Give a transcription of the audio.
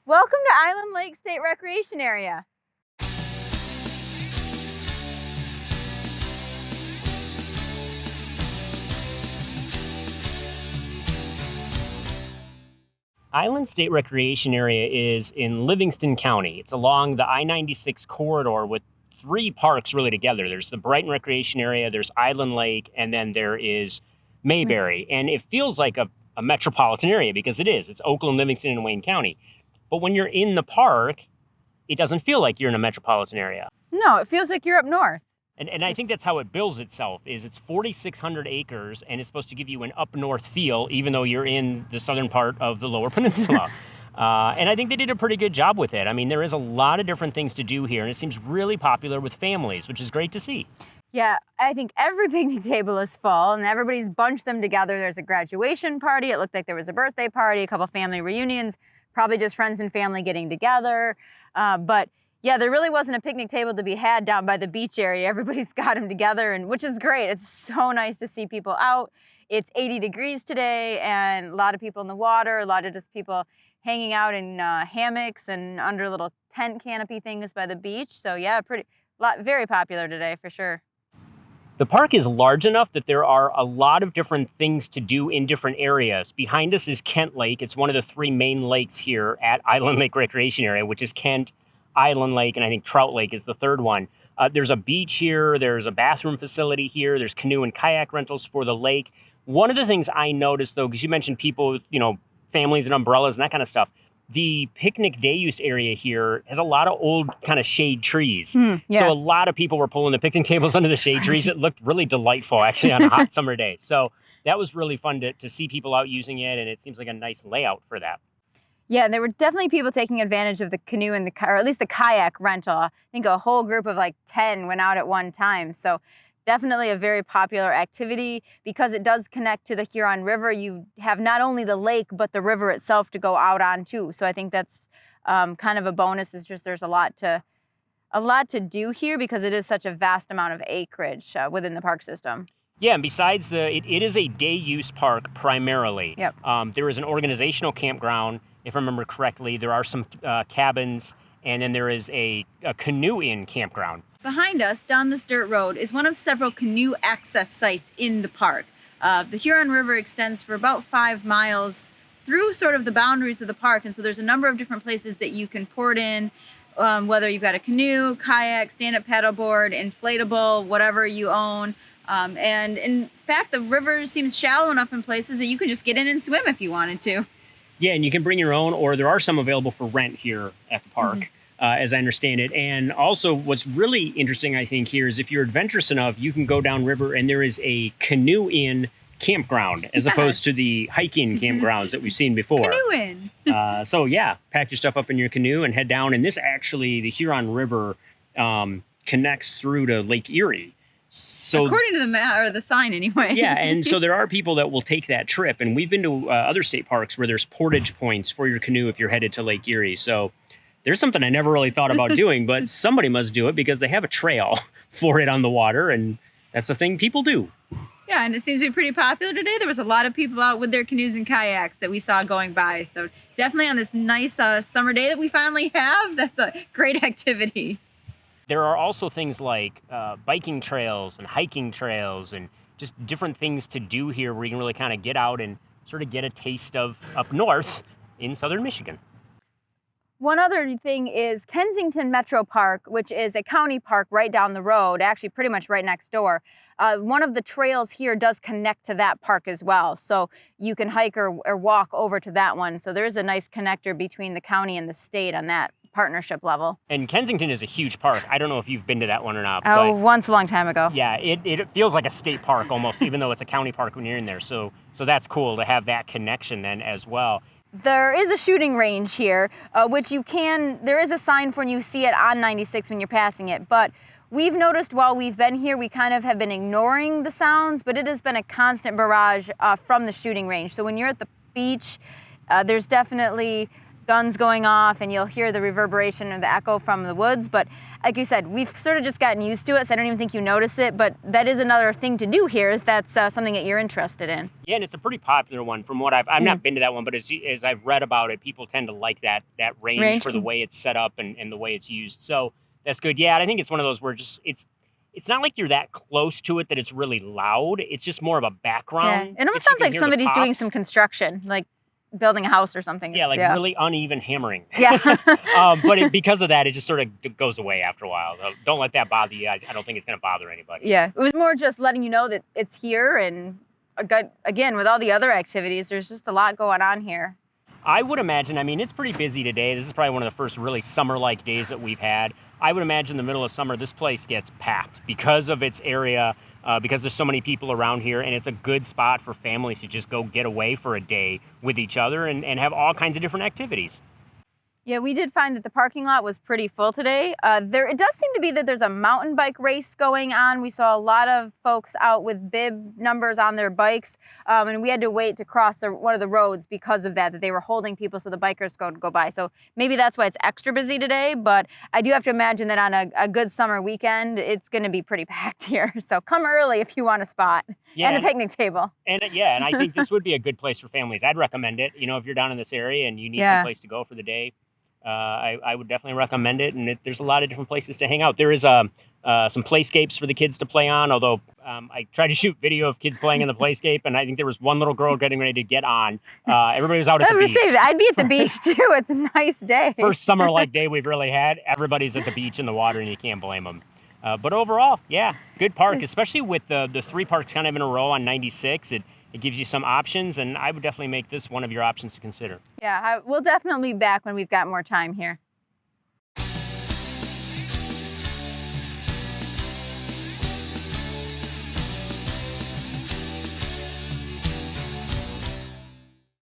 Welcome to Island Lake State Recreation Area. Island State Recreation Area is in Livingston County. It's along the I-96 corridor with three parks really together. There's the Brighton Recreation Area, there's Island Lake, and then there is Mayberry. And it feels like a metropolitan area because it is. It's Oakland, Livingston, and Wayne County. But when you're in the park, it doesn't feel like you're in a metropolitan area. No, it feels like you're up north. And I think that's how it bills itself, is it's 4,600 acres, and it's supposed to give you an up-north feel, even though you're in the southern part of the Lower Peninsula. And I think they did a pretty good job with it. I mean, there is a lot of different things to do here, and it seems really popular with families, which is great to see. Yeah, I think every picnic table is full, and everybody's bunched them together. There's a graduation party. It looked like there was a birthday party, a couple family reunions, probably just friends and family getting together. But yeah, there really wasn't a picnic table to be had down by the beach area. Everybody's got them together, and which is great. It's so nice to see people out. It's 80 degrees today, and a lot of people in the water, a lot of just people hanging out in hammocks and under little tent canopy things by the beach. So yeah, very popular today for sure. The park is large enough that there are a lot of different things to do in different areas. Behind us is Kent Lake. It's one of the three main lakes here at Island Lake Recreation Area, which is Kent, Island Lake, and I think Trout Lake is the third one. There's a beach here, there's a bathroom facility here, there's canoe and kayak rentals for the lake. One of the things I noticed though, because you mentioned people, families and umbrellas and that kind of stuff, the picnic day use area here has a lot of old kind of shade trees. Yeah. So a lot of people were pulling the picnic tables under the shade trees. It looked really delightful actually on a hot summer day. So that was really fun to see people out using it, and it seems like a nice layout for that. Yeah, there were definitely people taking advantage of the canoe and or at least the kayak rental. I think a whole group of like 10 went out at one time. So definitely a very popular activity because it does connect to the Huron River. You have not only the lake, but the river itself to go out on too. So I think that's kind of a bonus. It's just there's a lot to do here because it is such a vast amount of acreage within the park system. Yeah, and besides it is a day use park primarily. Yep. There is an organizational campground. If I remember correctly, there are some cabins, and then there is a canoe-in campground. Behind us, down this dirt road, is one of several canoe access sites in the park. The Huron River extends for about 5 miles through sort of the boundaries of the park, and so there's a number of different places that you can port in, whether you've got a canoe, kayak, stand-up paddleboard, inflatable, whatever you own. And in fact, the river seems shallow enough in places that you could just get in and swim if you wanted to. Yeah, and you can bring your own, or there are some available for rent here at the park, as I understand it. And also what's really interesting, I think, here is if you're adventurous enough, you can go downriver and there is a canoe-in campground as opposed to the hike-in campgrounds that we've seen before. Canoe-in. So yeah, pack your stuff up in your canoe and head down. And this actually, the Huron River connects through to Lake Erie. So, according to the map, or the sign anyway. Yeah, and so there are people that will take that trip. And we've been to other state parks where there's portage points for your canoe if you're headed to Lake Erie. So there's something I never really thought about doing, but somebody must do it because they have a trail for it on the water, and that's a thing people do. Yeah, and it seems to be pretty popular today. There was a lot of people out with their canoes and kayaks that we saw going by. So definitely on this nice summer day that we finally have, that's a great activity. There are also things like biking trails and hiking trails and just different things to do here where you can really kind of get out and sort of get a taste of up north in southern Michigan. One other thing is Kensington Metropark, which is a county park right down the road, actually pretty much right next door. One of the trails here does connect to that park as well. So you can hike or walk over to that one. So there's a nice connector between the county and the state on that partnership level. And Kensington is a huge park. I don't know if you've been to that one or not. Oh, once a long time ago. Yeah, it feels like a state park almost, even though it's a county park when you're in there. So that's cool to have that connection then as well. There is a shooting range here, which there is a sign for when you see it on 96 when you're passing it. But we've noticed while we've been here, we kind of have been ignoring the sounds, but it has been a constant barrage from the shooting range. So when you're at the beach, there's definitely guns going off, and you'll hear the reverberation or the echo from the woods. But like you said, we've sort of just gotten used to it, so I don't even think you notice it. But that is another thing to do here if that's something that you're interested in. Yeah, and it's a pretty popular one from what I've not been to that one, but as I've read about it, people tend to like that range for the way it's set up and the way it's used. So that's good. Yeah, and I think it's one of those where just it's not like you're that close to it that it's really loud. It's just more of a background. Yeah. It almost sounds like somebody's doing some construction, like building a house or something. Yeah, really uneven hammering. Yeah. But because of that, it just sort of goes away after a while. Don't let that bother you. I don't think it's going to bother anybody. Yeah, it was more just letting you know that it's here, and again, with all the other activities, there's just a lot going on here. I would imagine, I mean, it's pretty busy today. This is probably one of the first really summer-like days that we've had. I would imagine in the middle of summer, this place gets packed because of its area, because there's so many people around here, and it's a good spot for families to just go get away for a day with each other and have all kinds of different activities. Yeah, we did find that the parking lot was pretty full today. It does seem to be that there's a mountain bike race going on. We saw a lot of folks out with bib numbers on their bikes, and we had to wait to cross one of the roads because of that they were holding people so the bikers could go by. So maybe that's why it's extra busy today, but I do have to imagine that on a good summer weekend, it's going to be pretty packed here. So come early if you want a spot and a picnic table. And I think this would be a good place for families. I'd recommend it. You know, if you're down in this area and you need some place to go for the day, I would definitely recommend it, and there's a lot of different places to hang out. There is some playscapes for the kids to play on, although I tried to shoot video of kids playing in the playscape, and I think there was one little girl getting ready to get on. Everybody was out at the beach. I'd be at the beach, too. It's a nice day. First summer-like day we've really had. Everybody's at the beach in the water, and you can't blame them. But overall, yeah, good park, especially with the 3 parks kind of in a row on 96. It gives you some options, and I would definitely make this one of your options to consider. Yeah, we'll definitely be back when we've got more time here.